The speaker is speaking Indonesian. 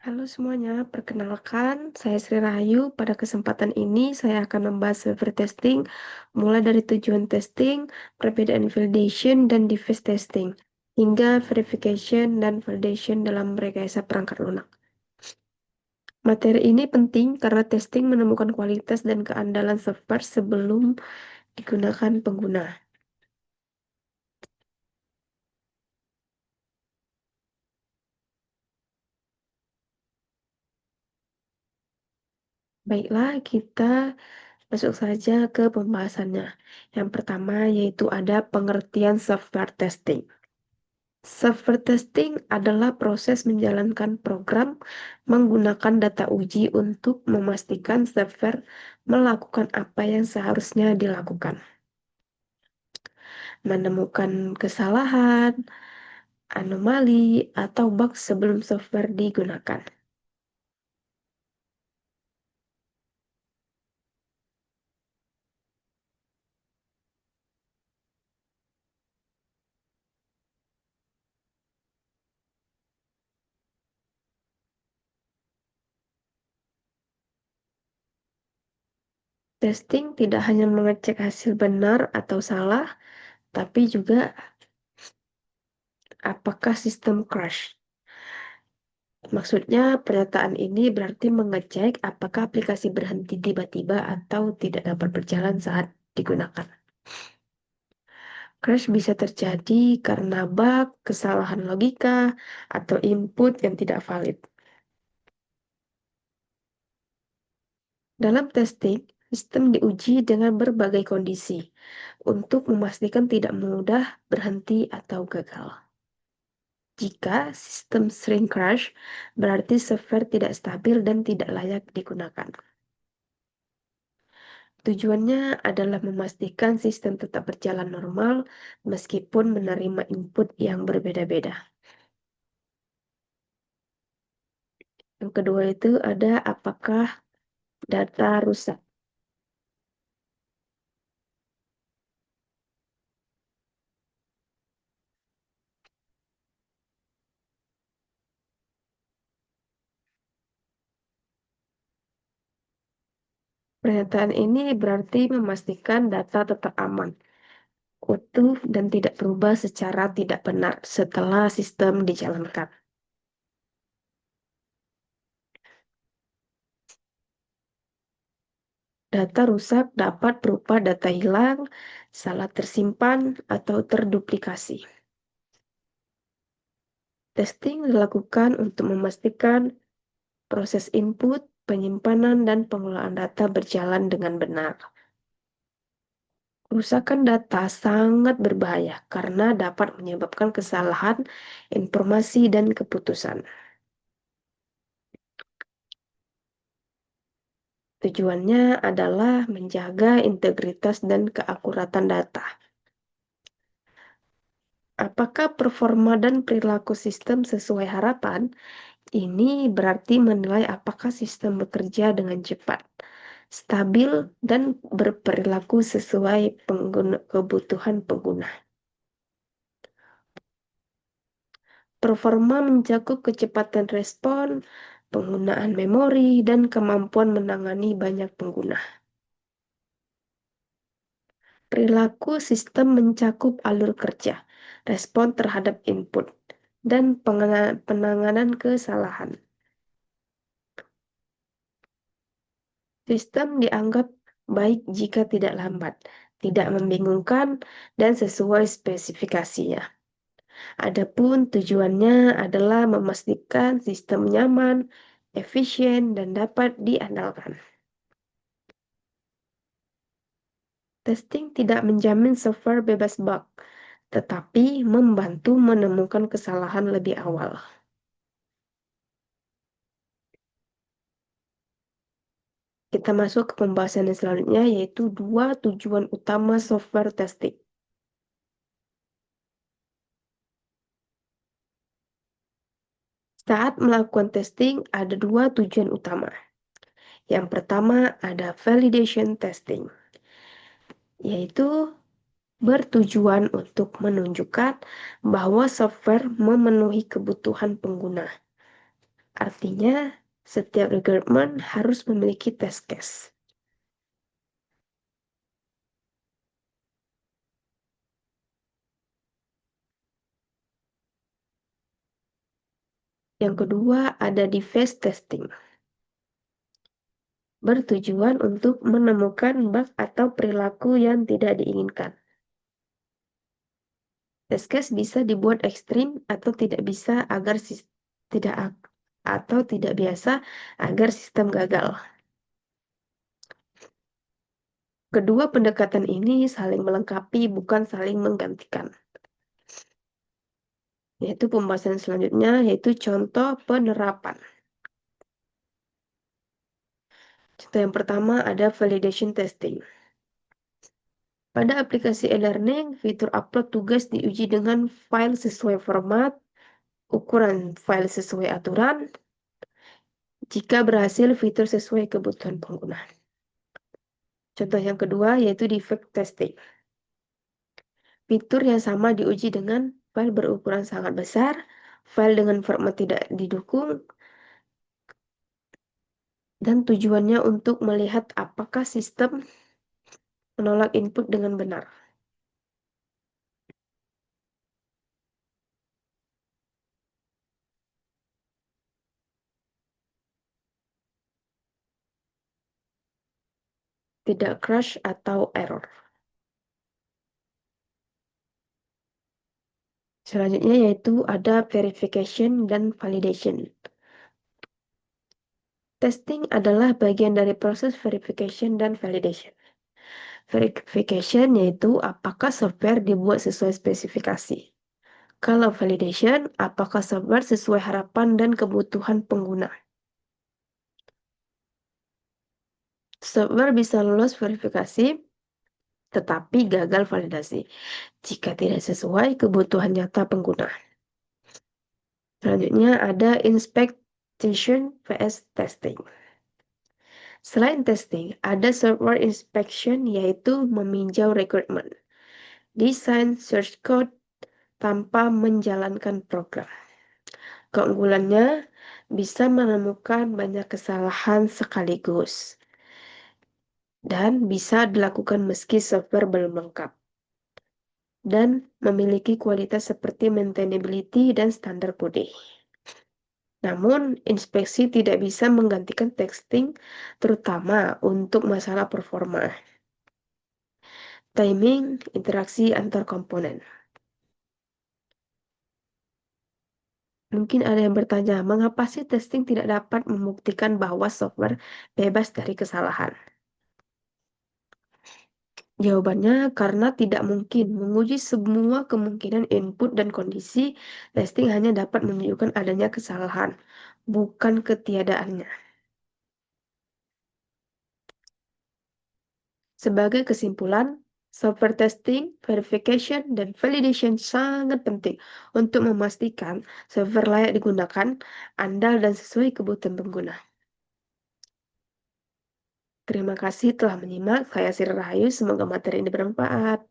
Halo semuanya, perkenalkan saya Sri Rahayu. Pada kesempatan ini saya akan membahas server testing, mulai dari tujuan testing, perbedaan validation dan device testing, hingga verification dan validation dalam rekayasa perangkat lunak. Materi ini penting karena testing menemukan kualitas dan keandalan software sebelum digunakan pengguna. Baiklah, kita masuk saja ke pembahasannya. Yang pertama yaitu ada pengertian software testing. Software testing adalah proses menjalankan program menggunakan data uji untuk memastikan software melakukan apa yang seharusnya dilakukan. Menemukan kesalahan, anomali, atau bug sebelum software digunakan. Testing tidak hanya mengecek hasil benar atau salah, tapi juga apakah sistem crash. Maksudnya, pernyataan ini berarti mengecek apakah aplikasi berhenti tiba-tiba atau tidak dapat berjalan saat digunakan. Crash bisa terjadi karena bug, kesalahan logika, atau input yang tidak valid. Dalam testing, sistem diuji dengan berbagai kondisi untuk memastikan tidak mudah berhenti atau gagal. Jika sistem sering crash, berarti software tidak stabil dan tidak layak digunakan. Tujuannya adalah memastikan sistem tetap berjalan normal meskipun menerima input yang berbeda-beda. Yang kedua itu ada apakah data rusak. Pernyataan ini berarti memastikan data tetap aman, utuh, dan tidak berubah secara tidak benar setelah sistem dijalankan. Data rusak dapat berupa data hilang, salah tersimpan, atau terduplikasi. Testing dilakukan untuk memastikan proses input, penyimpanan, dan pengelolaan data berjalan dengan benar. Kerusakan data sangat berbahaya karena dapat menyebabkan kesalahan informasi dan keputusan. Tujuannya adalah menjaga integritas dan keakuratan data. Apakah performa dan perilaku sistem sesuai harapan? Ini berarti menilai apakah sistem bekerja dengan cepat, stabil, dan berperilaku sesuai kebutuhan pengguna. Performa mencakup kecepatan respon, penggunaan memori, dan kemampuan menangani banyak pengguna. Perilaku sistem mencakup alur kerja, respon terhadap input, dan penanganan kesalahan. Sistem dianggap baik jika tidak lambat, tidak membingungkan, dan sesuai spesifikasinya. Adapun tujuannya adalah memastikan sistem nyaman, efisien, dan dapat diandalkan. Testing tidak menjamin software bebas bug, tetapi membantu menemukan kesalahan lebih awal. Kita masuk ke pembahasan yang selanjutnya, yaitu dua tujuan utama software testing. Saat melakukan testing, ada dua tujuan utama. Yang pertama ada validation testing, yaitu bertujuan untuk menunjukkan bahwa software memenuhi kebutuhan pengguna. Artinya, setiap requirement harus memiliki test case. Yang kedua, ada device testing. Bertujuan untuk menemukan bug atau perilaku yang tidak diinginkan. Test case bisa dibuat ekstrim atau tidak bisa agar tidak atau tidak biasa agar sistem gagal. Kedua pendekatan ini saling melengkapi, bukan saling menggantikan. Yaitu pembahasan selanjutnya, yaitu contoh penerapan. Contoh yang pertama ada validation testing. Pada aplikasi e-learning, fitur upload tugas diuji dengan file sesuai format, ukuran file sesuai aturan. Jika berhasil, fitur sesuai kebutuhan pengguna. Contoh yang kedua yaitu defect testing. Fitur yang sama diuji dengan file berukuran sangat besar, file dengan format tidak didukung, dan tujuannya untuk melihat apakah sistem menolak input dengan benar. Tidak crash atau error. Selanjutnya yaitu ada verification dan validation. Testing adalah bagian dari proses verification dan validation. Verification yaitu apakah software dibuat sesuai spesifikasi. Kalau validation, apakah software sesuai harapan dan kebutuhan pengguna. Software bisa lolos verifikasi, tetapi gagal validasi jika tidak sesuai kebutuhan nyata pengguna. Selanjutnya ada inspection vs testing. Selain testing, ada software inspection yaitu meninjau requirement, desain source code tanpa menjalankan program. Keunggulannya bisa menemukan banyak kesalahan sekaligus dan bisa dilakukan meski software belum lengkap dan memiliki kualitas seperti maintainability dan standar kode. Namun, inspeksi tidak bisa menggantikan testing, terutama untuk masalah performa, timing, interaksi antar komponen. Mungkin ada yang bertanya, mengapa sih testing tidak dapat membuktikan bahwa software bebas dari kesalahan? Jawabannya karena tidak mungkin menguji semua kemungkinan input dan kondisi, testing hanya dapat menunjukkan adanya kesalahan, bukan ketiadaannya. Sebagai kesimpulan, software testing, verification, dan validation sangat penting untuk memastikan software layak digunakan, andal, dan sesuai kebutuhan pengguna. Terima kasih telah menyimak. Saya Sri Rahayu. Semoga materi ini bermanfaat.